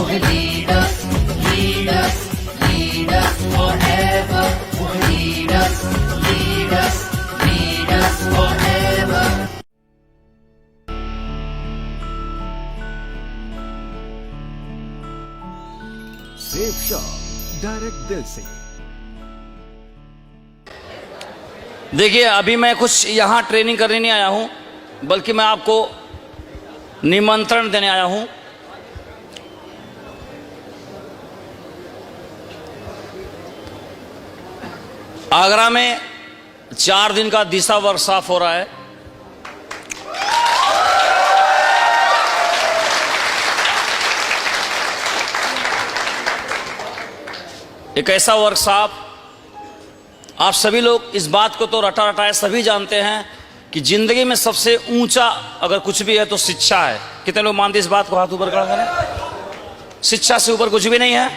lead us, lead us, lead us forever. Lead us, lead us, lead us forever. Safe shop, direct दिल से। देखिए, अभी मैं कुछ यहाँ ट्रेनिंग करने नहीं आया हूँ, बल्कि मैं आपको निमंत्रण देने आया हूँ। आगरा में 4 दिन का दिशा वर्कशॉप हो रहा है। एक ऐसा वर्कशॉप, आप सभी लोग इस बात को तो रटा रटाए सभी जानते हैं कि जिंदगी में सबसे ऊंचा अगर कुछ भी है तो शिक्षा है। कितने लोग मानते हैं इस बात को? हाथ ऊपर खड़ा करें। शिक्षा से ऊपर कुछ भी नहीं है,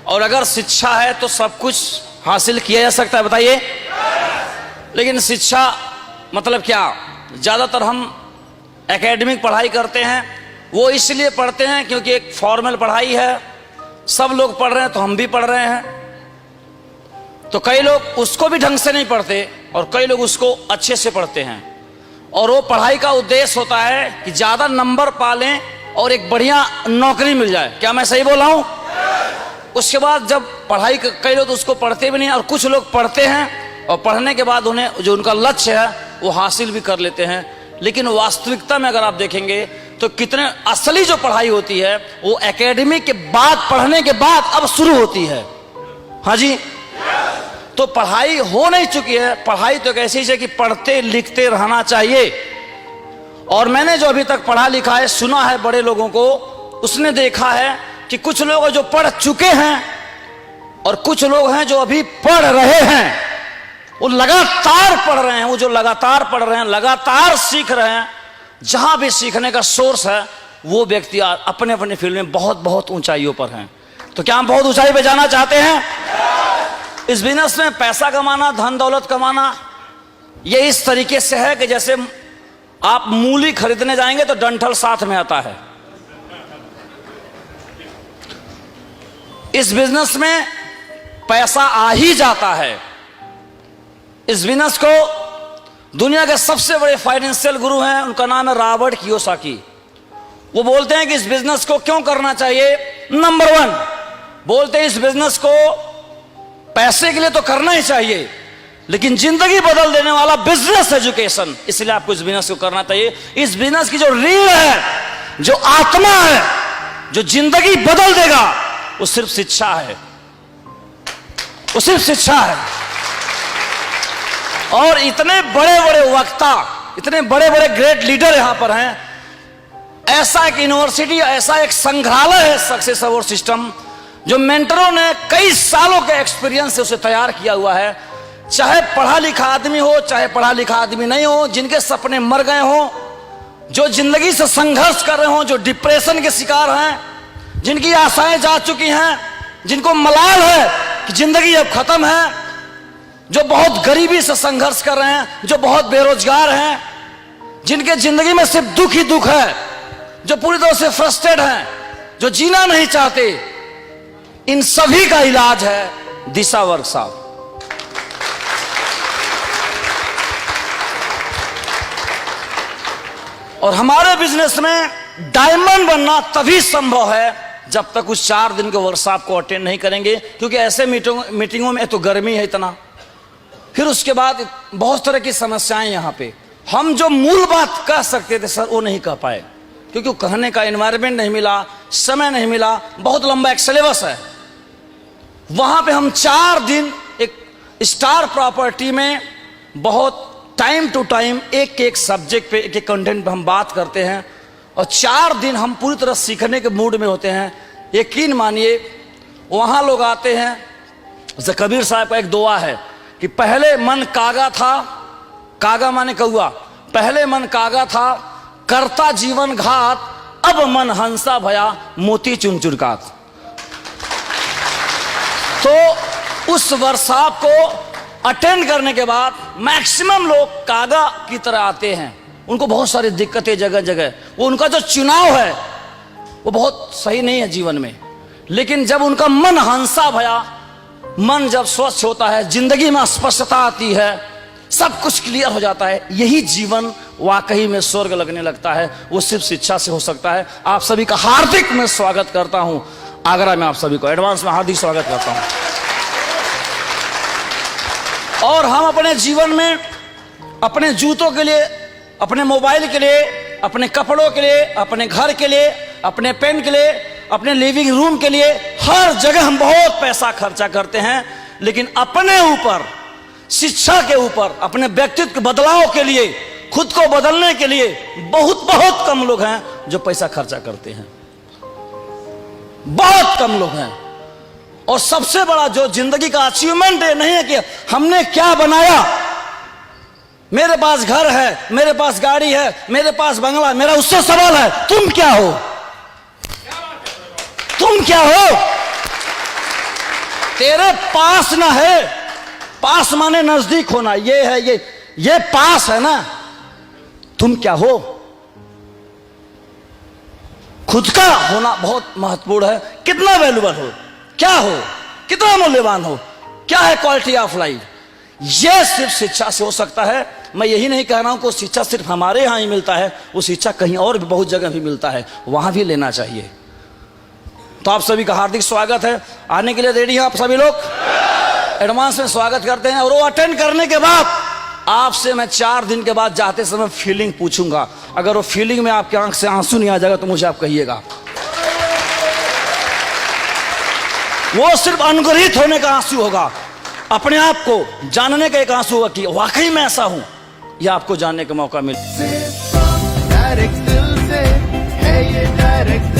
और अगर शिक्षा है तो सब कुछ हासिल किया जा सकता है। बताइए, लेकिन शिक्षा मतलब क्या? ज़्यादातर हम एकेडमिक पढ़ाई करते हैं, वो इसलिए पढ़ते हैं क्योंकि एक फॉर्मल पढ़ाई है, सब लोग पढ़ रहे हैं तो हम भी पढ़ रहे हैं। तो कई लोग उसको भी ढंग से नहीं पढ़ते और कई लोग उसको अच्छे से पढ़ते हैं, और वो पढ़ाई का उद्देश्य होता है कि ज़्यादा नंबर पा लें और एक बढ़िया नौकरी मिल जाए। क्या मैं सही बोल रहा हूँ? उसके बाद जब पढ़ाई, कई लोग उसको पढ़ते भी नहीं, और कुछ लोग पढ़ते हैं और पढ़ने के बाद उन्हें जो उनका लक्ष्य है वो हासिल भी कर लेते हैं। लेकिन वास्तविकता में अगर आप देखेंगे तो कितने असली जो पढ़ाई होती है वो एकेडमी के बाद, पढ़ने के बाद अब शुरू होती है। हाँ जी, तो पढ़ाई हो नहीं चुकी है। पढ़ाई तो एक ऐसी चीज है कि पढ़ते लिखते रहना चाहिए। और मैंने जो अभी तक पढ़ा लिखा है, सुना है बड़े लोगों को, उसने देखा है कि कुछ लोग जो पढ़ चुके हैं और कुछ लोग हैं जो अभी पढ़ रहे हैं। वो लगातार पढ़ रहे हैं, वो जो लगातार पढ़ रहे हैं, लगातार सीख रहे हैं। जहां भी सीखने का सोर्स है वो व्यक्ति अपने अपने फील्ड में बहुत बहुत ऊंचाइयों पर हैं। तो क्या हम बहुत ऊंचाई पे जाना चाहते हैं? इस बिजनेस में पैसा कमाना, धन दौलत कमाना, ये इस तरीके से है कि जैसे आप मूली खरीदने जाएंगे तो डंठल साथ में आता है। इस बिजनेस में पैसा आ ही जाता है। इस बिजनेस को दुनिया के सबसे बड़े फाइनेंशियल गुरु हैं, उनका नाम है रॉबर्ट कियोसाकी। वो बोलते हैं कि इस बिजनेस को क्यों करना चाहिए। नंबर 1 बोलते हैं इस बिजनेस को पैसे के लिए तो करना ही चाहिए, लेकिन जिंदगी बदल देने वाला बिजनेस एजुकेशन, इसलिए आपको इस बिजनेस को करना चाहिए। इस बिजनेस की जो रीढ़ है, जो आत्मा है, जो जिंदगी बदल देगा, वो सिर्फ शिक्षा है। वो सिर्फ शिक्षा है। और इतने बड़े बड़े वक्ता, इतने बड़े बड़े ग्रेट लीडर यहां पर हैं। ऐसा एक यूनिवर्सिटी, ऐसा एक संग्रहालय है सक्सेस अवार्ड सिस्टम, जो मेंटरों ने कई सालों के एक्सपीरियंस से उसे तैयार किया हुआ है। चाहे पढ़ा लिखा आदमी हो, चाहे पढ़ा लिखा आदमी नहीं हो, जिनके सपने मर गए हो, जो जिंदगी से संघर्ष कर रहे हो, जो डिप्रेशन के शिकार हैं, जिनकी आशाएं जा चुकी हैं, जिनको मलाल है कि जिंदगी अब खत्म है, जो बहुत गरीबी से संघर्ष कर रहे हैं, जो बहुत बेरोजगार हैं, जिनके जिंदगी में सिर्फ दुख ही दुख है, जो पूरी तरह से फ्रस्ट्रेट हैं, जो जीना नहीं चाहते, इन सभी का इलाज है दिशा वर्कशॉप। और हमारे बिजनेस में डायमंड बनना तभी संभव है जब तक उस 4 दिन के वर्कशॉप को अटेंड नहीं करेंगे, क्योंकि ऐसे मीटिंगों में तो गर्मी है इतना, फिर उसके बाद बहुत तरह की समस्याएं। यहां पे हम जो मूल बात कह सकते थे सर, वो नहीं कह पाए, क्योंकि कहने का एनवायरनमेंट नहीं मिला, समय नहीं मिला, बहुत लंबा एक सिलेबस है। वहां पे हम 4 दिन एक स्टार प्रॉपर्टी में बहुत टाइम टू टाइम एक एक सब्जेक्ट पे, एक एक कंटेंट पे हम बात करते हैं, और 4 दिन हम पूरी तरह सीखने के मूड में होते हैं। यकीन मानिए, वहां लोग आते हैं, जैसे कबीर साहब का एक दुआ है कि पहले मन कागा था, कागा माने कौआ, पहले मन कागा था करता जीवन घात, अब मन हंसा भया मोती चुन चुनकात। तो उस वर्कशॉप को अटेंड करने के बाद मैक्सिमम लोग कागा की तरह आते हैं। उनको बहुत सारी दिक्कतें जगह जगह, वो उनका जो चुनाव है वो बहुत सही नहीं है जीवन में। लेकिन जब उनका मन हंसा भया, मन जब स्वच्छ होता है, जिंदगी में स्पष्टता आती है, सब कुछ क्लियर हो जाता है, यही जीवन वाकई में स्वर्ग लगने लगता है। वो सिर्फ शिक्षा से हो सकता है। आप सभी का हार्दिक मैं स्वागत करता हूं आगरा में, आप सभी को एडवांस में हार्दिक स्वागत करता हूं। और हम अपने जीवन में अपने जूतों के लिए, अपने मोबाइल के लिए, अपने कपड़ों के लिए, अपने घर के लिए, अपने पेन के लिए, अपने लिविंग रूम के लिए, हर जगह हम बहुत पैसा खर्चा करते हैं। लेकिन अपने ऊपर, शिक्षा के ऊपर, अपने व्यक्तित्व के बदलाव के लिए, खुद को बदलने के लिए बहुत बहुत कम लोग हैं जो पैसा खर्चा करते हैं। बहुत कम लोग हैं। और सबसे बड़ा जो जिंदगी का अचीवमेंट है, नहीं है कि हमने क्या बनाया, मेरे पास घर है, मेरे पास गाड़ी है, मेरे पास बंगला, मेरा उससे सवाल है तुम क्या हो, तुम क्या हो। तेरे पास ना है, पास माने नजदीक होना, ये है, ये पास है ना, तुम क्या हो। खुद का होना बहुत महत्वपूर्ण है। कितना वैल्यूबल हो, क्या हो, कितना मूल्यवान हो, क्या है क्वालिटी ऑफ लाइफ, यह सिर्फ शिक्षा से हो सकता है। मैं यही नहीं कह रहा हूं कि शिक्षा सिर्फ हमारे यहां ही मिलता है, वो शिक्षा कहीं और भी बहुत जगह भी मिलता है, वहां भी लेना चाहिए। तो आप सभी का हार्दिक स्वागत है। आने के लिए रेडी हैं आप सभी लोग? एडवांस में स्वागत करते हैं। और वो अटेंड करने के बाद आपसे मैं 4 दिन के बाद जाते समय फीलिंग पूछूंगा। अगर वो फीलिंग में आपकी आंख से आंसू नहीं आ जाएगा तो मुझे आप कहिएगा। वो सिर्फ अनुग्रहित होने का आंसू होगा, अपने आप को जानने का एक आंसू होगा कि वाकई में ऐसा हूं। यह आपको जानने का मौका मिले। डायरेक्ट दिल से है ये डायरेक्ट